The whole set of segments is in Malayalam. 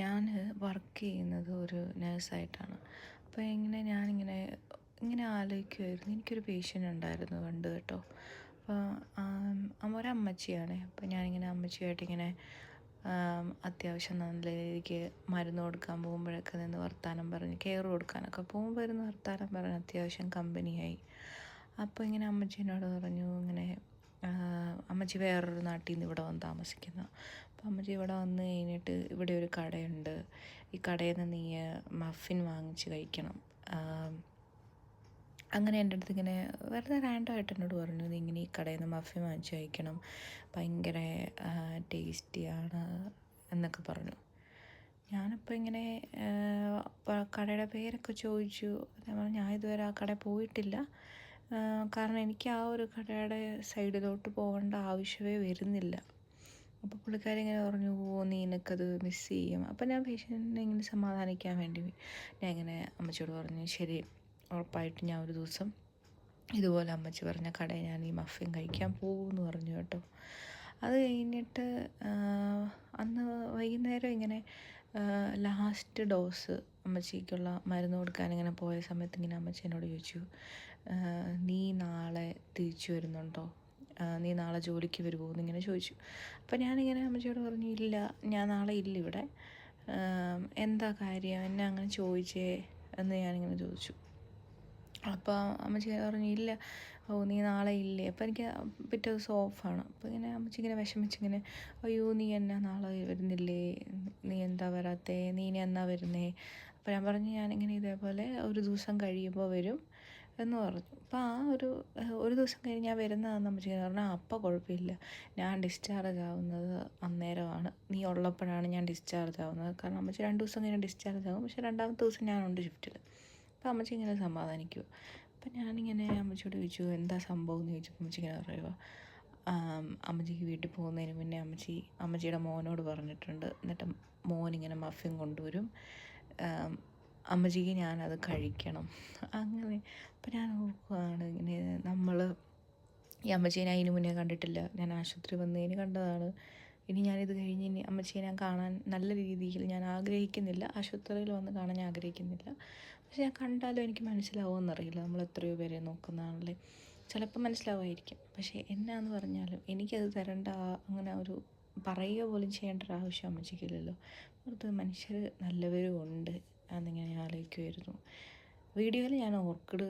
ഞാൻ വർക്ക് ചെയ്യുന്നത് ഒരു നേഴ്സായിട്ടാണ്. അപ്പോൾ ഞാനിങ്ങനെ ആലോചിക്കുമായിരുന്നു. എനിക്കൊരു പേഷ്യൻ്റ് ഉണ്ടായിരുന്നു പണ്ട് കേട്ടോ. അപ്പോൾ ഒരമ്മച്ചിയാണേ. അപ്പോൾ ഞാനിങ്ങനെ അമ്മച്ചിയായിട്ടിങ്ങനെ അത്യാവശ്യം നല്ല രീതിക്ക് മരുന്ന് കൊടുക്കാൻ പോകുമ്പോഴൊക്കെ നിന്ന് വർത്താനം പറഞ്ഞ് കെയർ കൊടുക്കാനൊക്കെ പോകുമ്പോൾ ഇരുന്ന് വർത്താനം പറഞ്ഞ് അത്യാവശ്യം കമ്പനിയായി. അപ്പോൾ ഇങ്ങനെ അമ്മച്ചി എന്നോട് പറഞ്ഞു, ഇങ്ങനെ അമ്മച്ചി വേറൊരു നാട്ടിൽ നിന്ന് ഇവിടെ വന്ന് താമസിക്കുന്ന. അപ്പോൾ അമ്മച്ചി ഇവിടെ വന്ന് കഴിഞ്ഞിട്ട് ഇവിടെ ഒരു കടയുണ്ട്, ഈ കടയിൽ നിന്ന് നീ മഫിൻ വാങ്ങിച്ച് കഴിക്കണം. അങ്ങനെ എൻ്റെ അടുത്ത് ഇങ്ങനെ വെറുതെ റാൻഡമായിട്ട് എന്നോട് പറഞ്ഞു, നീ ഇങ്ങനെ ഈ കടയിൽ നിന്ന് മഫിൻ വാങ്ങിച്ച് കഴിക്കണം, ഭയങ്കര ടേസ്റ്റിയാണ് എന്നൊക്കെ പറഞ്ഞു. ഞാനിപ്പോൾ ഇങ്ങനെ കടയുടെ പേരൊക്കെ ചോദിച്ചു. ഞാൻ പറഞ്ഞു ഞാൻ ഇതുവരെ ആ കടയിൽ പോയിട്ടില്ല, കാരണം എനിക്ക് ആ ഒരു കടയുടെ സൈഡിലോട്ട് പോകേണ്ട ആവശ്യമേ വരുന്നില്ല. അപ്പോൾ പുള്ളിക്കാരി ഇങ്ങനെ പറഞ്ഞു, നീ നിനക്കത് മിസ് ചെയ്യും. അപ്പോൾ ഞാൻ പേഷ്യൻറ്റിനെ ഇങ്ങനെ സമാധാനിക്കാൻ വേണ്ടി ഞാൻ ഇങ്ങനെ അമ്മച്ചിയോട് പറഞ്ഞു, ശരി ഉറപ്പായിട്ട് ഞാൻ ഒരു ദിവസം ഇതുപോലെ അമ്മച്ചി പറഞ്ഞ കടയിൽ ഞാൻ ഈ മഫിൻ കഴിക്കാൻ പോകുമെന്ന് പറഞ്ഞു കേട്ടോ. അത് കഴിഞ്ഞിട്ട് അന്ന് വൈകുന്നേരം ഇങ്ങനെ ലാസ്റ്റ് ഡോസ് അമ്മച്ചിക്കുള്ള മരുന്ന് കൊടുക്കാൻ ഇങ്ങനെ പോയ സമയത്ത് ഇങ്ങനെ അമ്മച്ചി എന്നോട് ചോദിച്ചു, നീ നാളെ തിരിച്ചു വരുന്നുണ്ടോ, നീ നാളെ ജോലിക്ക് വരുമോ എന്നിങ്ങനെ ചോദിച്ചു. അപ്പോൾ ഞാനിങ്ങനെ അമ്മച്ചിയോട് പറഞ്ഞു, ഇല്ല ഞാൻ നാളെ ഇല്ല ഇവിടെ, എന്താ കാര്യം, എന്നെ അങ്ങനെ ചോദിച്ചേ എന്ന് ഞാനിങ്ങനെ ചോദിച്ചു. അപ്പോൾ അമ്മച്ചി പറഞ്ഞു, ഇല്ല, നീ നാളെ ഇല്ലേ. അപ്പോൾ എനിക്ക് പിറ്റേ ദിവസം ഓഫാണ്. അപ്പോൾ ഇങ്ങനെ അമ്മച്ചി ഇങ്ങനെ വിഷമിച്ചിങ്ങനെ, അയ്യോ നീ എന്നാ നാളെ വരുന്നില്ലേ, നീ എന്താ വരാത്തേ, നീ ഇനി എന്നാ വരുന്നേ. അപ്പോൾ ഞാൻ പറഞ്ഞു, ഞാനിങ്ങനെ ഇതേപോലെ ഒരു ദിവസം കഴിയുമ്പോൾ വരും എന്ന് പറഞ്ഞു. അപ്പോൾ ആ ഒരു ദിവസം കഴിഞ്ഞ് ഞാൻ വരുന്നതാണെന്ന് അമ്മച്ചി പറഞ്ഞാൽ, അപ്പോൾ കുഴപ്പമില്ല, ഞാൻ ഡിസ്ചാർജ് ആവുന്നത് അന്നേരമാണ്, നീ ഉള്ളപ്പോഴാണ് ഞാൻ ഡിസ്ചാർജ് ആവുന്നത്. കാരണം അമ്മച്ചി 2 ദിവസം കഴിഞ്ഞ് ഡിസ്ചാർജ് ആകും, പക്ഷേ 2ാമത്തെ ദിവസം ഞാനുണ്ട് ഷിഫ്റ്റിൽ. അപ്പോൾ അമ്മച്ചി ഇങ്ങനെ സമാധാനിക്കുമോ. അപ്പം ഞാനിങ്ങനെ അമ്മച്ചിയോട് ചോദിച്ചു, എന്താ സംഭവം എന്ന് ചോദിച്ചപ്പോൾ അമ്മച്ചി ഇങ്ങനെ പറയുക, അമ്മച്ചിക്ക് വീട്ടിൽ പോകുന്നതിന് മുന്നേ അമ്മച്ചിയുടെ മോനോട് പറഞ്ഞിട്ടുണ്ട്, എന്നിട്ട് മോനിങ്ങനെ മഫിൻ കൊണ്ടുവരും, അമ്മച്ചിക്ക് ഞാനത് കഴിക്കണം. അങ്ങനെ അപ്പം ഞാൻ ഓർക്കുവാണ്, ഇങ്ങനെ ഈ അമ്മച്ചിയെ ഞാൻ ഇതിന് മുന്നേ കണ്ടിട്ടില്ല, ഞാൻ ആശുപത്രി വന്നതിന് കണ്ടതാണ്. ഇനി ഞാനിത് കഴിഞ്ഞ് ഇനി അമ്മച്ചിയെ ഞാൻ കാണാൻ നല്ല രീതിയിൽ ഞാൻ ആഗ്രഹിക്കുന്നില്ല, ആശുപത്രിയിൽ വന്ന് കാണാൻ ഞാൻ ആഗ്രഹിക്കുന്നില്ല. പക്ഷെ ഞാൻ കണ്ടാലും എനിക്ക് മനസ്സിലാവുമെന്നറിയില്ല, നമ്മൾ എത്രയോ പേരെ നോക്കുന്നതാണല്ലേ, ചിലപ്പോൾ മനസ്സിലാവുമായിരിക്കും. പക്ഷേ എന്നാന്ന് പറഞ്ഞാലും എനിക്കത് തരേണ്ട, അങ്ങനെ ഒരു പറയുക പോലും ചെയ്യേണ്ട ഒരു ആവശ്യം അമ്മച്ചിക്കില്ലല്ലോ. പുറത്ത് മനുഷ്യർ നല്ലവരും ഉണ്ട് എന്നിങ്ങനെ ഞാൻ ആലോചിക്കുമായിരുന്നു. വീഡിയോയിൽ ഞാൻ ഓർക്കിഡ്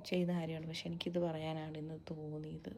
ചെയ്ത കാര്യമാണ്, പക്ഷെ എനിക്കിത് പറയാനാണ് ഇന്ന് തോന്നിയത്.